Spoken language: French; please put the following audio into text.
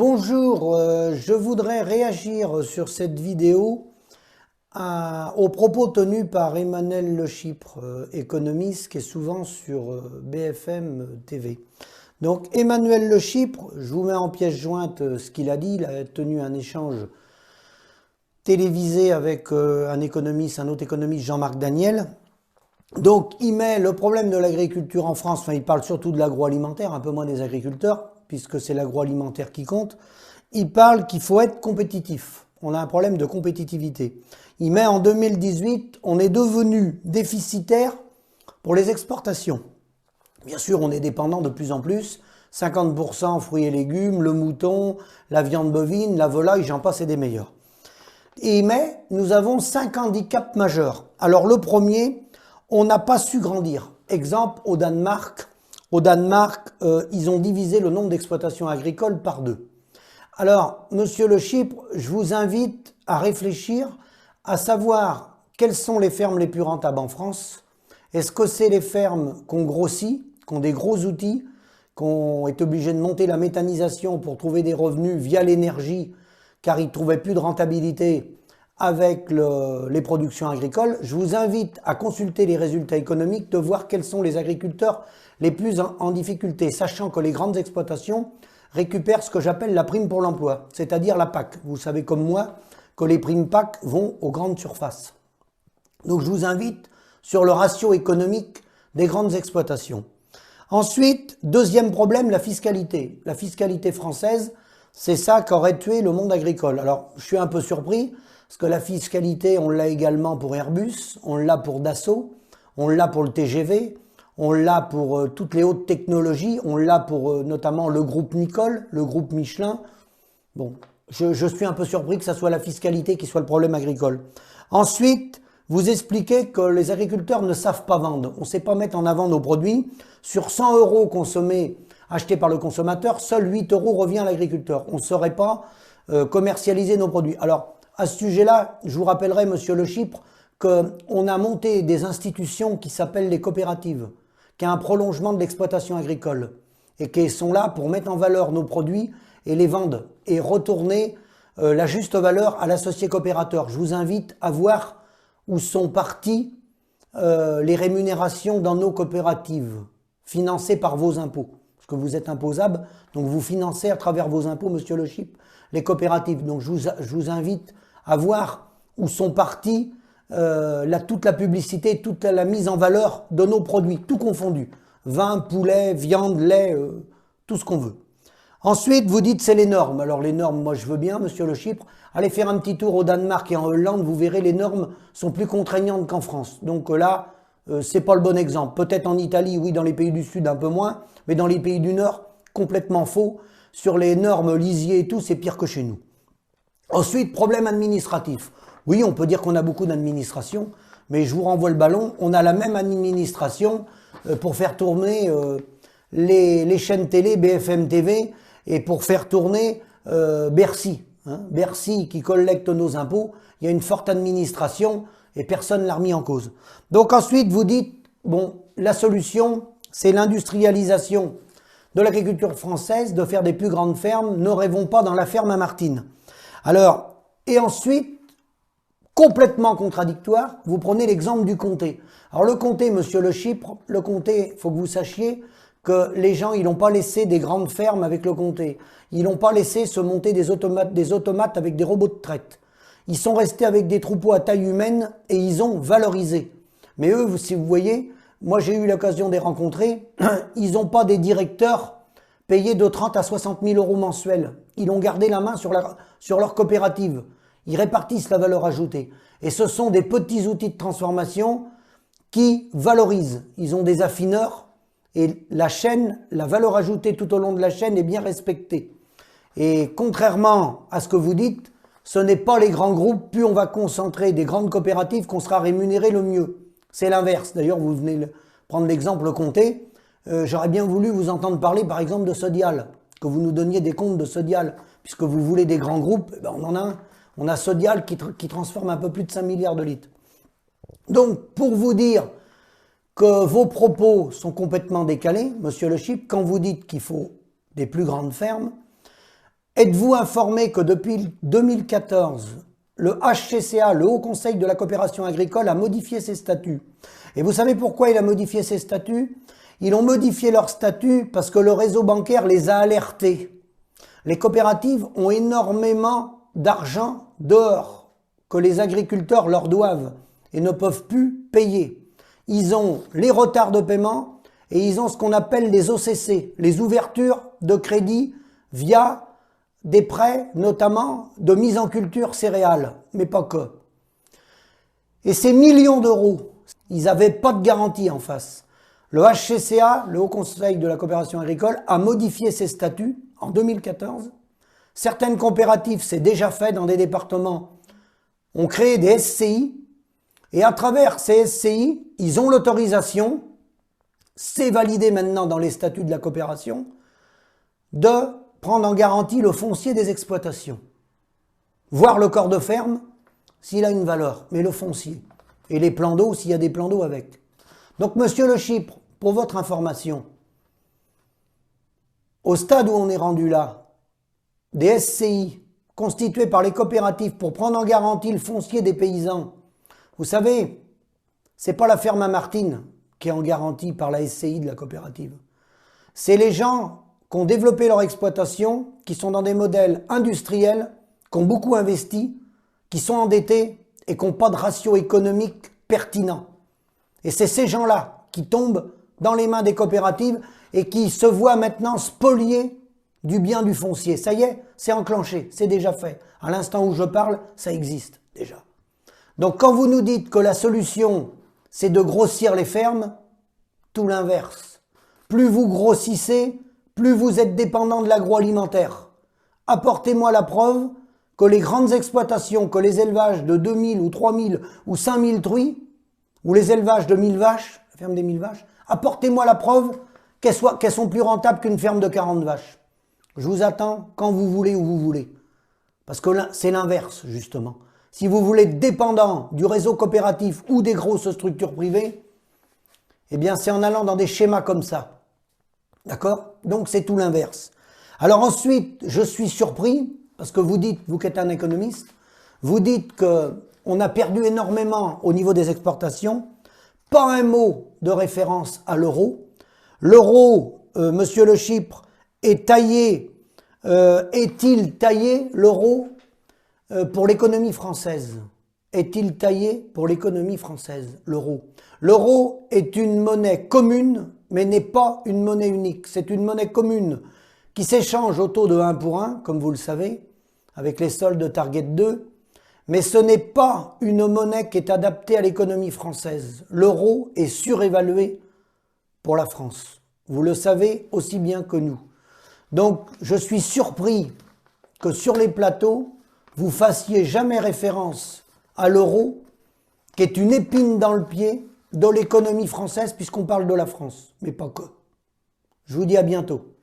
Bonjour, je voudrais réagir sur cette vidéo aux propos tenus par Emmanuel Le Chypre, économiste, qui est souvent sur BFM TV. Donc Emmanuel Le Chypre, je vous mets en pièce jointe ce qu'il a dit. Il a tenu un échange télévisé avec un autre économiste, Jean-Marc Daniel. Donc il met le problème de l'agriculture en France, enfin il parle surtout de l'agroalimentaire, un peu moins des agriculteurs, puisque c'est l'agroalimentaire qui compte. Il parle qu'il faut être compétitif. On a un problème de compétitivité. Il met en 2018, on est devenu déficitaire pour les exportations. Bien sûr, on est dépendant de plus en plus. 50% fruits et légumes, le mouton, la viande bovine, la volaille, j'en passe et des meilleurs. Et il met, nous avons 5 handicaps majeurs. Alors le premier, on n'a pas su grandir. Exemple, au Danemark, ils ont divisé le nombre d'exploitations agricoles par 2. Alors, monsieur Le Chypre, je vous invite à réfléchir, à savoir quelles sont les fermes les plus rentables en France. Est-ce que c'est les fermes qu'on grossit, qui ont des gros outils, qu'on est obligé de monter la méthanisation pour trouver des revenus via l'énergie, car ils ne trouvaient plus de rentabilité avec les productions agricoles? Je vous invite à consulter les résultats économiques, de voir quels sont les agriculteurs les plus en difficulté, sachant que les grandes exploitations récupèrent ce que j'appelle la prime pour l'emploi, c'est-à-dire la PAC. Vous savez comme moi que les primes PAC vont aux grandes surfaces. Donc je vous invite sur le ratio économique des grandes exploitations. Ensuite, deuxième problème, la fiscalité. La fiscalité française, c'est ça qui aurait tué le monde agricole. Alors je suis un peu surpris, parce que la fiscalité, on l'a également pour Airbus, on l'a pour Dassault, on l'a pour le TGV, on l'a pour toutes les hautes technologies, on l'a pour notamment le groupe Nicole, le groupe Michelin. Bon, je suis un peu surpris que ça soit la fiscalité qui soit le problème agricole. Ensuite, vous expliquez que les agriculteurs ne savent pas vendre. On ne sait pas mettre en avant nos produits. Sur 100 € consommés, achetés par le consommateur, seul 8 € revient à l'agriculteur. On ne saurait pas commercialiser nos produits. Alors, à ce sujet-là, je vous rappellerai, monsieur Le Chypre, qu'on a monté des institutions qui s'appellent les coopératives, qui est un prolongement de l'exploitation agricole et qui sont là pour mettre en valeur nos produits et les vendre et retourner la juste valeur à l'associé coopérateur. Je vous invite à voir où sont parties les rémunérations dans nos coopératives, financées par vos impôts. Parce que vous êtes imposable, donc vous financez à travers vos impôts, monsieur Le Chypre, les coopératives. Donc je vous invite à voir où sont parties toute la publicité, toute la mise en valeur de nos produits, tout confondu. Vin, poulet, viande, lait, tout ce qu'on veut. Ensuite, vous dites c'est les normes. Alors les normes, moi je veux bien, monsieur Le Chypre. Allez faire un petit tour au Danemark et en Hollande, vous verrez, les normes sont plus contraignantes qu'en France. Donc là, c'est pas le bon exemple. Peut-être en Italie, oui, dans les pays du Sud un peu moins, mais dans les pays du Nord, complètement faux. Sur les normes lisier et tout, c'est pire que chez nous. Ensuite, problème administratif. Oui, on peut dire qu'on a beaucoup d'administration, mais je vous renvoie le ballon. On a la même administration pour faire tourner les chaînes télé, BFM TV, et pour faire tourner Bercy. Bercy qui collecte nos impôts. Il y a une forte administration et personne ne l'a remis en cause. Donc ensuite, vous dites, bon, la solution, c'est l'industrialisation de l'agriculture française, de faire des plus grandes fermes. Ne rêvons pas dans la ferme à Martine. Alors, et ensuite, complètement contradictoire, vous prenez l'exemple du comté. Alors le comté, monsieur Le Chypre, le comté, il faut que vous sachiez que les gens, ils n'ont pas laissé des grandes fermes avec le comté. Ils n'ont pas laissé se monter des automates avec des robots de traite. Ils sont restés avec des troupeaux à taille humaine et ils ont valorisé. Mais eux, si vous voyez, moi j'ai eu l'occasion de les rencontrer, ils n'ont pas des directeurs payés de 30 à 60 000 € mensuels. Ils ont gardé la main sur leur coopérative. Ils répartissent la valeur ajoutée. Et ce sont des petits outils de transformation qui valorisent. Ils ont des affineurs et la chaîne, la valeur ajoutée tout au long de la chaîne est bien respectée. Et contrairement à ce que vous dites, ce n'est pas les grands groupes, plus on va concentrer des grandes coopératives qu'on sera rémunéré le mieux. C'est l'inverse. D'ailleurs, vous venez de prendre l'exemple comté. J'aurais bien voulu vous entendre parler par exemple de Sodial, que vous nous donniez des comptes de Sodial, puisque vous voulez des grands groupes, ben on en a un. On a Sodial qui transforme un peu plus de 5 milliards de litres. Donc, pour vous dire que vos propos sont complètement décalés, monsieur Le Chypre, quand vous dites qu'il faut des plus grandes fermes, Êtes-vous informé que depuis 2014, le HCCA, le Haut Conseil de la coopération agricole, a modifié ses statuts? Et vous savez pourquoi il a modifié ses statuts? Ils ont modifié leurs statuts parce que le réseau bancaire les a alertés. Les coopératives ont énormément d'argent dehors que les agriculteurs leur doivent et ne peuvent plus payer. Ils ont les retards de paiement et ils ont ce qu'on appelle les OCC, les ouvertures de crédit via des prêts, notamment de mise en culture céréales, mais pas que. Et ces millions d'euros, ils n'avaient pas de garantie en face. Le HCCA, le Haut Conseil de la coopération agricole, a modifié ses statuts en 2014. Certaines coopératives, c'est déjà fait dans des départements, ont créé des SCI, et à travers ces SCI, ils ont l'autorisation, c'est validé maintenant dans les statuts de la coopération, de prendre en garantie le foncier des exploitations. Voire le corps de ferme, s'il a une valeur, mais le foncier. Et les plans d'eau, s'il y a des plans d'eau avec. Donc, monsieur Le Chypre, pour votre information, au stade où on est rendu là, des SCI constitués par les coopératives pour prendre en garantie le foncier des paysans, vous savez, c'est pas la ferme à Martine qui est en garantie par la SCI de la coopérative. C'est les gens qui ont développé leur exploitation, qui sont dans des modèles industriels, qui ont beaucoup investi, qui sont endettés et qui n'ont pas de ratio économique pertinent. Et c'est ces gens-là qui tombent dans les mains des coopératives et qui se voient maintenant spolier du bien du foncier. Ça y est, c'est enclenché, c'est déjà fait. À l'instant où je parle, ça existe déjà. Donc quand vous nous dites que la solution, c'est de grossir les fermes, tout l'inverse. Plus vous grossissez, plus vous êtes dépendant de l'agroalimentaire. Apportez-moi la preuve que les grandes exploitations, que les élevages de 2000 ou 3000 ou 5000 truies, ou les élevages de 1000 vaches, la ferme des 1000 vaches, apportez-moi la preuve qu'elles sont plus rentables qu'une ferme de 40 vaches. Je vous attends quand vous voulez, où vous voulez. Parce que là, c'est l'inverse, justement. Si vous voulez être dépendant du réseau coopératif ou des grosses structures privées, eh bien, c'est en allant dans des schémas comme ça. D'accord? Donc, c'est tout l'inverse. Alors ensuite, je suis surpris, parce que vous dites, vous qui êtes un économiste, vous dites qu'on a perdu énormément au niveau des exportations. Pas un mot de référence à l'euro. L'euro, monsieur Le Chypre, est taillé, est-il taillé, l'euro, pour l'économie française? Est-il taillé pour l'économie française, l'euro? L'euro est une monnaie commune, mais n'est pas une monnaie unique. C'est une monnaie commune qui s'échange au taux de 1 pour 1, comme vous le savez, avec les soldes de Target 2. Mais ce n'est pas une monnaie qui est adaptée à l'économie française. L'euro est surévalué pour la France. Vous le savez aussi bien que nous. Donc, je suis surpris que sur les plateaux, vous fassiez jamais référence à l'euro, qui est une épine dans le pied de l'économie française, puisqu'on parle de la France, mais pas que. Je vous dis à bientôt.